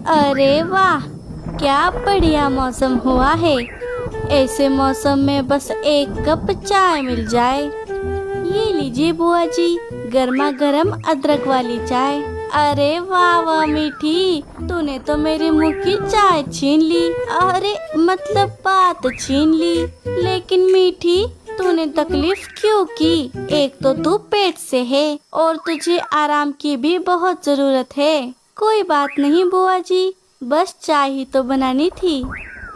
अरे वाह, क्या बढ़िया मौसम हुआ है। ऐसे मौसम में बस एक कप चाय मिल जाए। ये लीजिए बुआ जी, गर्मा गर्म अदरक वाली चाय। अरे वाह वाह मीठी, तूने तो मेरे मुंह की चाय छीन ली। अरे मतलब बात छीन ली। लेकिन मीठी, तूने तकलीफ क्यों की? एक तो तू पेट से है और तुझे आराम की भी बहुत जरूरत है। कोई बात नहीं बुआ जी, बस चाय ही तो बनानी थी।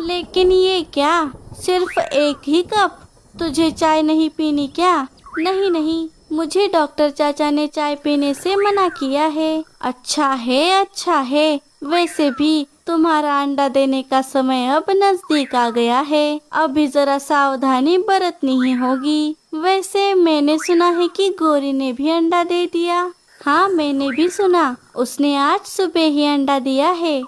लेकिन ये क्या, सिर्फ एक ही कप? तुझे चाय नहीं पीनी क्या? नहीं नहीं, मुझे डॉक्टर चाचा ने चाय पीने से मना किया है। अच्छा है। वैसे भी तुम्हारा अंडा देने का समय अब नजदीक आ गया है। अभी जरा सावधानी बरतनी ही होगी। वैसे मैंने सुना है कि गौरी ने भी अंडा दे दिया। हाँ, मैंने भी सुना, उसने आज सुबह ही अंडा दिया है।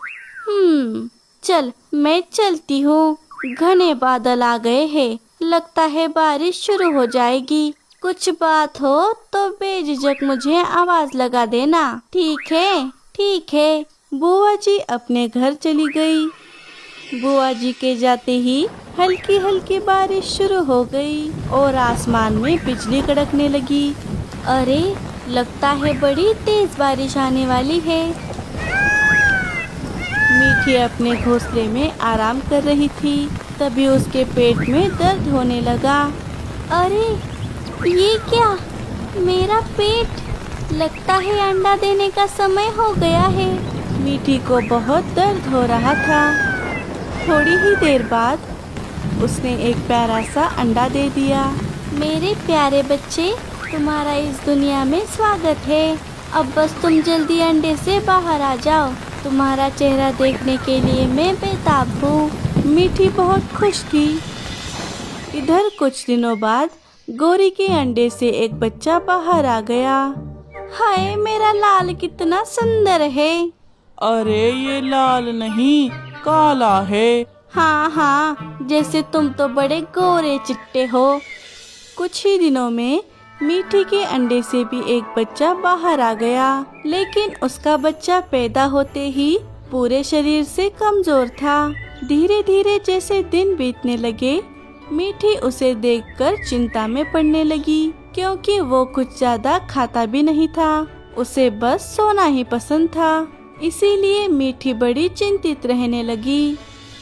चल मैं चलती हूँ। घने बादल आ गए हैं, लगता है बारिश शुरू हो जाएगी। कुछ बात हो तो बेझिझक मुझे आवाज लगा देना। ठीक है। बुआ जी अपने घर चली गई। बुआ जी के जाते ही हल्की हल्की बारिश शुरू हो गई और आसमान में बिजली कड़कने लगी। अरे, लगता है बड़ी तेज बारिश आने वाली है। मीठी अपने घोंसले में आराम कर रही थी, तभी उसके पेट में दर्द होने लगा। अरे, ये क्या? मेरा पेट, लगता है अंडा देने का समय हो गया है। मीठी को बहुत दर्द हो रहा था। थोड़ी ही देर बाद उसने एक प्यारा सा अंडा दे दिया। मेरे प्यारे बच्चे, तुम्हारा इस दुनिया में स्वागत है। अब बस तुम जल्दी अंडे से बाहर आ जाओ। तुम्हारा चेहरा देखने के लिए मैं बेताब हूँ। मीठी बहुत खुश थी। इधर कुछ दिनों बाद गौरी के अंडे से एक बच्चा बाहर आ गया। हाय, मेरा लाल कितना सुंदर है। अरे, ये लाल नहीं, काला है। हाँ, जैसे तुम तो बड़े गोरे चिट्टे हो। कुछ ही दिनों में मीठी के अंडे से भी एक बच्चा बाहर आ गया, लेकिन उसका बच्चा पैदा होते ही पूरे शरीर से कमजोर था। धीरे धीरे जैसे दिन बीतने लगे, मीठी उसे देखकर चिंता में पड़ने लगी, क्योंकि वो कुछ ज्यादा खाता भी नहीं था। उसे बस सोना ही पसंद था। इसीलिए मीठी बड़ी चिंतित रहने लगी।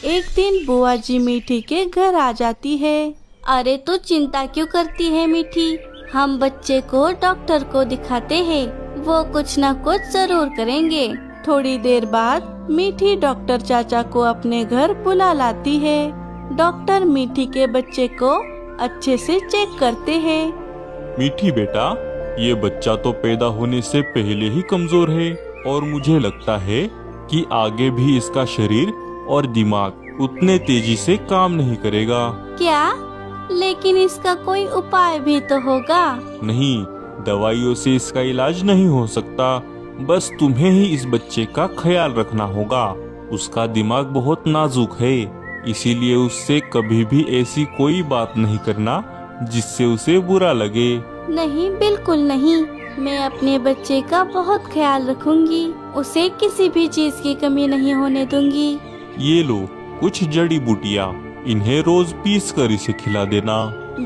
एक दिन बुआ जी मीठी के घर आ जाती है। अरे, तू चिंता क्यों करती है मीठी? हम बच्चे को डॉक्टर को दिखाते हैं, वो कुछ न कुछ जरूर करेंगे। थोड़ी देर बाद मीठी डॉक्टर चाचा को अपने घर बुला लाती है। डॉक्टर मीठी के बच्चे को अच्छे से चेक करते हैं। मीठी बेटा, ये बच्चा तो पैदा होने से पहले ही कमजोर है और मुझे लगता है कि आगे भी इसका शरीर और दिमाग उतने तेजी से काम नहीं करेगा। क्या? लेकिन इसका कोई उपाय भी तो होगा। नहीं, दवाइयों से इसका इलाज नहीं हो सकता। बस तुम्हें ही इस बच्चे का ख्याल रखना होगा। उसका दिमाग बहुत नाजुक है, इसीलिए उससे कभी भी ऐसी कोई बात नहीं करना जिससे उसे बुरा लगे। नहीं, बिल्कुल नहीं। मैं अपने बच्चे का बहुत ख्याल रखूंगी। उसे किसी भी चीज की कमी नहीं होने दूंगी। ये लो कुछ जड़ी बूटियाँ, इन्हें रोज पीस कर इसे खिला देना।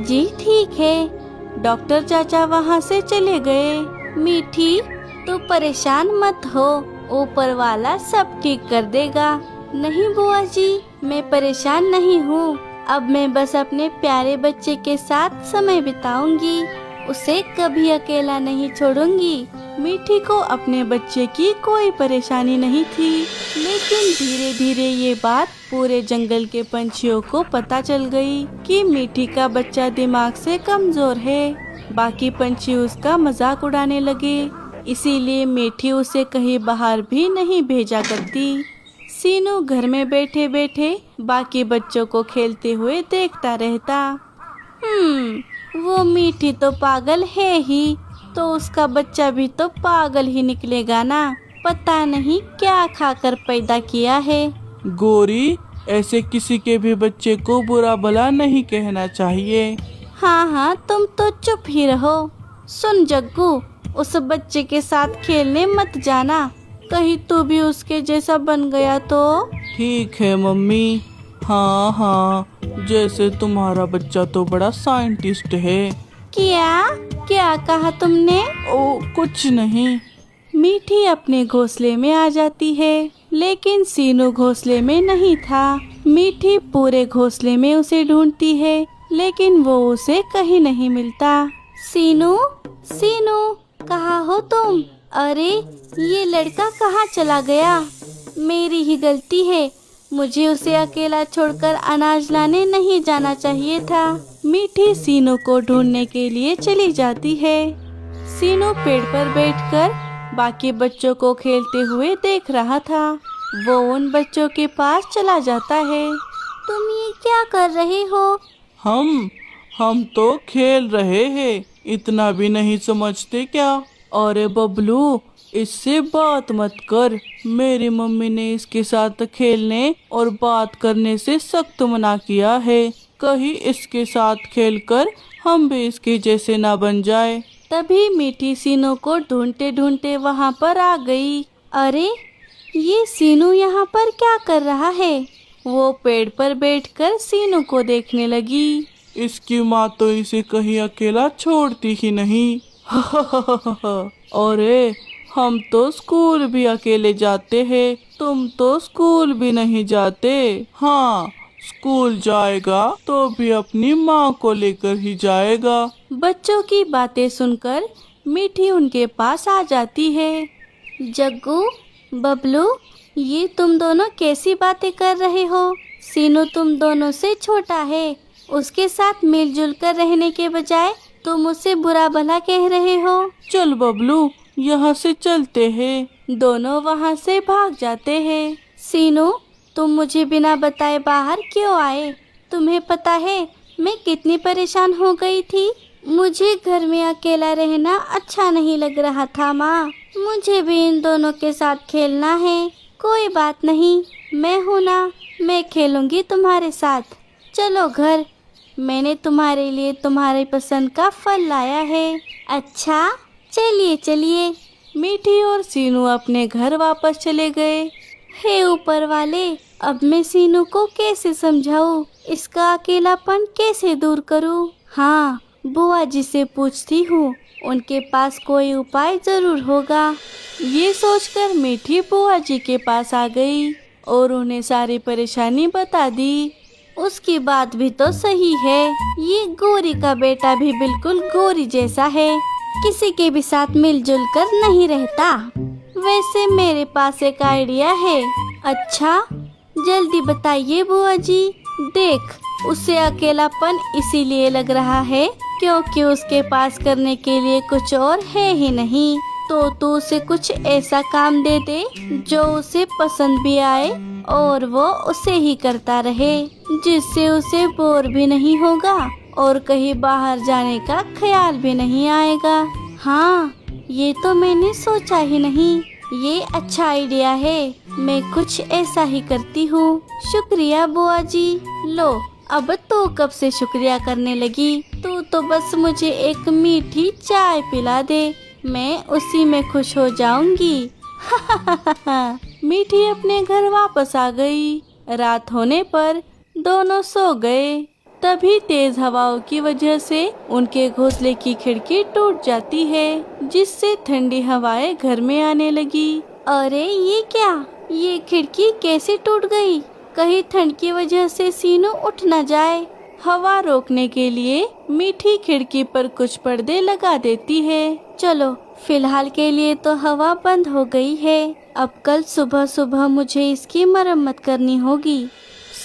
जी ठीक है। डॉक्टर चाचा वहाँ से चले गए। मीठी, तू परेशान मत हो, ऊपर वाला सब ठीक कर देगा। नहीं बुआ जी, मैं परेशान नहीं हूँ। अब मैं बस अपने प्यारे बच्चे के साथ समय बिताऊंगी, उसे कभी अकेला नहीं छोड़ूंगी। मीठी को अपने बच्चे की कोई परेशानी नहीं थी, लेकिन धीरे धीरे ये बात पूरे जंगल के पंछियों को पता चल गई कि मीठी का बच्चा दिमाग से कमजोर है। बाकी पंछी उसका मजाक उड़ाने लगे, इसीलिए मीठी उसे कहीं बाहर भी नहीं भेजा करती। सीनू घर में बैठे बैठे बाकी बच्चों को खेलते हुए देखता रहता। वो मीठी तो पागल है ही, तो उसका बच्चा भी तो पागल ही निकलेगा ना। पता नहीं क्या खाकर पैदा किया है। गौरी, ऐसे किसी के भी बच्चे को बुरा भला नहीं कहना चाहिए। हाँ, तुम तो चुप ही रहो। सुन जग्गू, उस बच्चे के साथ खेलने मत जाना, कहीं तू भी उसके जैसा बन गया तो। ठीक है मम्मी। हाँ हाँ, जैसे तुम्हारा बच्चा तो बड़ा साइंटिस्ट है। क्या क्या कहा तुमने? ओ कुछ नहीं। मीठी अपने घोंसले में आ जाती है, लेकिन सीनू घोंसले में नहीं था। मीठी पूरे घोंसले में उसे ढूंढती है, लेकिन वो उसे कहीं नहीं मिलता। सीनू, सीनू, कहाँ हो तुम? अरे ये लड़का कहाँ चला गया? मेरी ही गलती है, मुझे उसे अकेला छोड़कर अनाज लाने नहीं जाना चाहिए था। मीठी सीनू को ढूंढने के लिए चली जाती है। सीनू पेड़ पर बैठकर बाकी बच्चों को खेलते हुए देख रहा था। वो उन बच्चों के पास चला जाता है। तुम ये क्या कर रहे हो? हम तो खेल रहे हैं, इतना भी नहीं समझते क्या? अरे बबलू, इससे बात मत कर। मेरी मम्मी ने इसके साथ खेलने और बात करने से सख्त मना किया है। कहीं इसके साथ खेलकर हम भी इसके जैसे ना बन जाए। तभी मीठी सीनू को ढूंढते ढूंढते वहाँ पर आ गई। अरे ये सीनू यहाँ पर क्या कर रहा है? वो पेड़ पर बैठकर सीनू को देखने लगी। इसकी माँ तो इसे कहीं अकेला छोड़ती ही नहीं। अरे हम तो स्कूल भी अकेले जाते हैं, तुम तो स्कूल भी नहीं जाते। हाँ, स्कूल जाएगा तो भी अपनी माँ को लेकर ही जाएगा। बच्चों की बातें सुनकर मीठी उनके पास आ जाती है। जग्गू, बबलू, ये तुम दोनों कैसी बातें कर रहे हो? सीनू तुम दोनों से छोटा है, उसके साथ मिलजुल कर रहने के बजाय तुम उसे बुरा भला कह रहे हो। चल बबलू, यहाँ से चलते हैं। दोनों वहाँ से भाग जाते हैं। सीनू, तुम मुझे बिना बताए बाहर क्यों आए? तुम्हें पता है मैं कितनी परेशान हो गई थी। मुझे घर में अकेला रहना अच्छा नहीं लग रहा था माँ। मुझे भी इन दोनों के साथ खेलना है। कोई बात नहीं, मैं हूँ ना, मैं खेलूंगी तुम्हारे साथ। चलो घर, मैंने तुम्हारे लिए तुम्हारे पसंद का फल लाया है। अच्छा, चलिए चलिए। मीठी और सीनू अपने घर वापस चले गए। हे ऊपर वाले, अब मैं सीनू को कैसे समझाऊं? इसका अकेलापन कैसे दूर करूं? हाँ, बुआ जी से पूछती हूँ, उनके पास कोई उपाय जरूर होगा। ये सोचकर मीठी बुआ जी के पास आ गई और उन्हें सारी परेशानी बता दी। उसकी बात भी तो सही है, ये गौरी का बेटा भी बिल्कुल गौरी जैसा है, किसी के भी साथ मिलजुल कर नहीं रहता। वैसे मेरे पास एक आइडिया है। अच्छा, जल्दी बताइए बुआ जी। देख, उसे अकेलापन इसीलिए लग रहा है क्योंकि उसके पास करने के लिए कुछ और है ही नहीं। तो तू उसे कुछ ऐसा काम दे दे जो उसे पसंद भी आए और वो उसे ही करता रहे, जिससे उसे बोर भी नहीं होगा और कहीं बाहर जाने का ख्याल भी नहीं आएगा। हाँ, ये तो मैंने सोचा ही नहीं। ये अच्छा आइडिया है, मैं कुछ ऐसा ही करती हूँ। शुक्रिया बुआ जी। लो, अब तो कब से शुक्रिया करने लगी। तू तो बस मुझे एक मीठी चाय पिला दे, मैं उसी में खुश हो जाऊंगी। मीठी अपने घर वापस आ गई। रात होने पर दोनों सो गए। तभी तेज हवाओं की वजह से उनके घोंसले की खिड़की टूट जाती है, जिससे ठंडी हवाएं घर में आने लगी। अरे ये क्या, ये खिड़की कैसे टूट गई? कहीं ठंड की वजह से सीनू उठ न जाए। हवा रोकने के लिए मीठी खिड़की पर कुछ पर्दे लगा देती है। चलो, फिलहाल के लिए तो हवा बंद हो गई है। अब कल सुबह सुबह मुझे इसकी मरम्मत करनी होगी।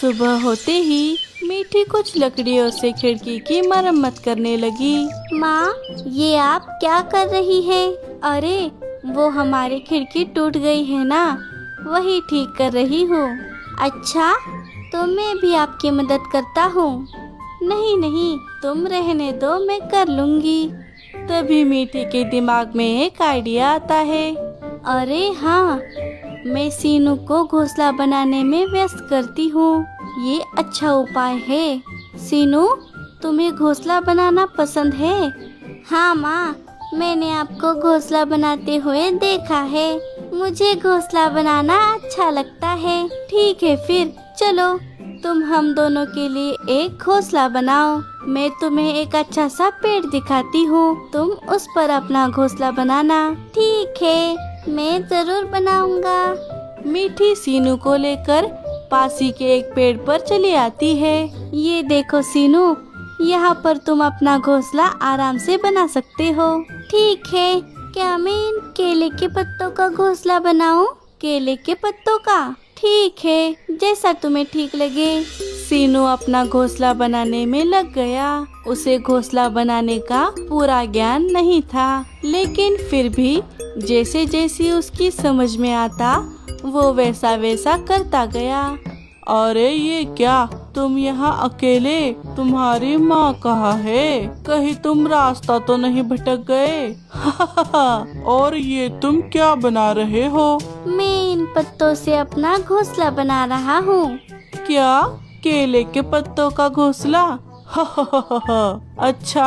सुबह होते ही मीठी कुछ लकड़ियों से खिड़की की मरम्मत करने लगी। माँ, ये आप क्या कर रही है? अरे, वो हमारी खिड़की टूट गई है ना, वही ठीक कर रही हूँ। अच्छा, तो मैं भी आपकी मदद करता हूँ। नहीं नहीं, तुम रहने दो, मैं कर लूँगी। तभी मीठी के दिमाग में एक आइडिया आता है। अरे हाँ, मैं सीनू को घोंसला बनाने में व्यस्त करती हूँ। ये अच्छा उपाय है। सीनू, तुम्हें घोंसला बनाना पसंद है? हाँ माँ, मैंने आपको घोंसला बनाते हुए देखा है। मुझे घोंसला बनाना अच्छा लगता है। ठीक है फिर चलो, तुम हम दोनों के लिए एक घोंसला बनाओ। मैं तुम्हें एक अच्छा सा पेड़ दिखाती हूँ, तुम उस पर अपना घोंसला बनाना। ठीक है, मैं जरूर बनाऊंगा। मीठी सीनू को लेकर पासी के एक पेड़ पर चली आती है। ये देखो सीनू, यहाँ पर तुम अपना घोंसला आराम से बना सकते हो। ठीक है, क्या मैं इन केले के पत्तों का घोंसला बनाऊं? केले के पत्तों का? ठीक है, जैसा तुम्हें ठीक लगे। सीनू अपना घोंसला बनाने में लग गया। उसे घोंसला बनाने का पूरा ज्ञान नहीं था, लेकिन फिर भी जैसे जैसे उसकी समझ में आता वो वैसा वैसा करता गया। अरे ये क्या, तुम यहाँ अकेले? तुम्हारी माँ कहाँ है? कहीं तुम रास्ता तो नहीं भटक गए? और ये तुम क्या बना रहे हो? मैं इन पत्तों से अपना घोंसला बना रहा हूँ। क्या, केले के पत्तों का घोंसला? अच्छा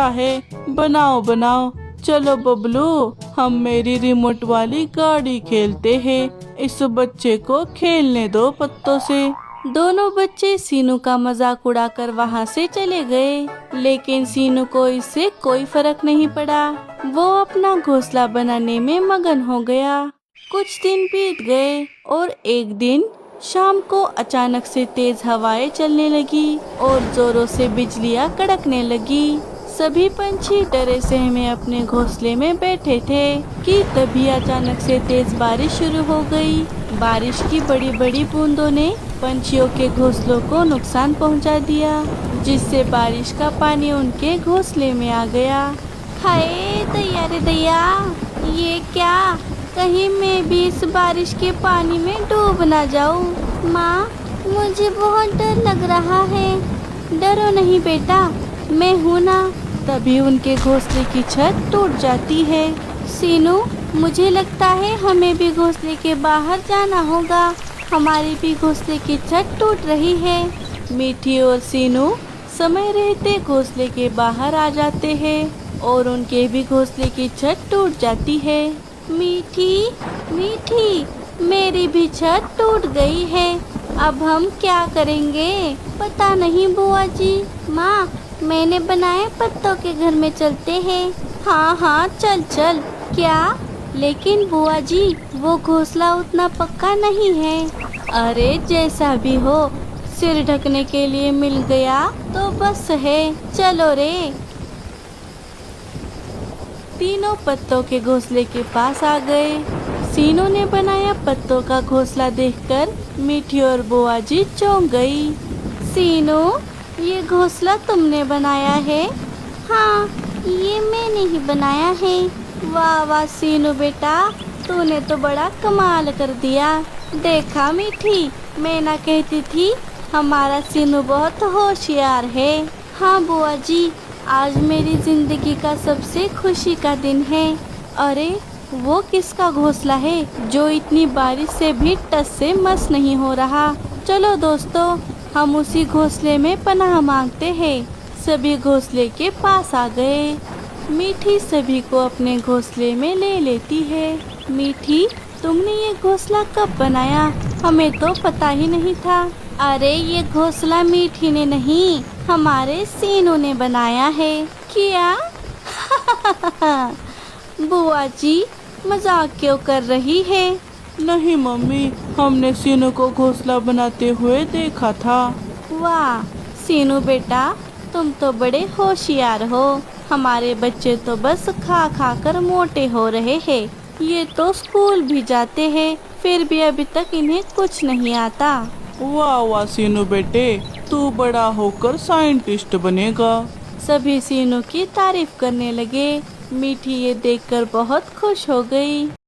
है, बनाओ बनाओ। चलो बबलू, हम मेरी रिमोट वाली गाड़ी खेलते हैं। इस बच्चे को खेलने दो पत्तों से। दोनों बच्चे सीनू का मजाक उड़ाकर वहाँ से चले गए, लेकिन सीनू को इससे कोई फर्क नहीं पड़ा। वो अपना घोंसला बनाने में मगन हो गया। कुछ दिन बीत गए और एक दिन शाम को अचानक से तेज हवाएं चलने लगी और जोरों से बिजलियां कड़कने लगी। सभी पंछी डरे सहमे अपने घोंसले में बैठे थे कि तभी अचानक से तेज बारिश शुरू हो गई। बारिश की बड़ी बड़ी बूंदों ने पंछियों के घोंसलों को नुकसान पहुंचा दिया, जिससे बारिश का पानी उनके घोंसले में आ गया। हाय दैया रे दैया, ये क्या? कहीं मैं भी इस बारिश के पानी में डूब ना जाऊं। माँ, मुझे बहुत डर लग रहा है। डरो नहीं बेटा, मैं हूँ ना। तभी उनके घोंसले की छत टूट जाती है। सीनू, मुझे लगता है हमें भी घोंसले के बाहर जाना होगा। हमारी भी घोंसले की छत टूट रही है। मीठी और सीनू समय रहते घोंसले के बाहर आ जाते हैं और उनके भी घोंसले की छत टूट जाती है। मीठी, मीठी, मेरी भी छत टूट गई है। अब हम क्या करेंगे? पता नहीं बुआ जी। माँ, मैंने बनाए पत्तों के घर में चलते हैं। हाँ हाँ, चल चल। क्या? लेकिन बुआ जी, वो घोंसला उतना पक्का नहीं है। अरे जैसा भी हो, सिर ढकने के लिए मिल गया तो बस है। चलो रे। तीनों पत्तों के घोंसले के पास आ गए। सीनू ने बनाया पत्तों का घोंसला देखकर मीठी और बुआ जी चौंक गई। सीनू, ये घोंसला तुमने बनाया है? हाँ, ये मैंने ही बनाया है। वाह वाह सीनू बेटा, तूने तो बड़ा कमाल कर दिया। देखा मीठी, मैं ना कहती थी हमारा सीनू बहुत होशियार है। हाँ बुआ जी, आज मेरी जिंदगी का सबसे खुशी का दिन है। अरे वो किसका घोंसला है जो इतनी बारिश से भी टस से मस नहीं हो रहा? चलो दोस्तों, हम उसी घोंसले में पनाह मांगते हैं। सभी घोंसले के पास आ गए। मीठी सभी को अपने घोंसले में ले लेती है। मीठी, तुमने ये घोंसला कब बनाया? हमें तो पता ही नहीं था। अरे ये घोंसला मीठी ने नहीं, हमारे सीनू ने बनाया है। क्या? बुआ जी, मजाक क्यों कर रही है? नहीं मम्मी, हमने सीनू को घोंसला बनाते हुए देखा था। वाह सीनू बेटा, तुम तो बड़े होशियार हो। हमारे बच्चे तो बस खा खा कर मोटे हो रहे हैं। ये तो स्कूल भी जाते हैं, फिर भी अभी तक इन्हें कुछ नहीं आता। वाह वाह सीनू बेटे, तू बड़ा होकर साइंटिस्ट बनेगा। सभी सीनू की तारीफ करने लगे। मीठी ये देखकर बहुत खुश हो गई।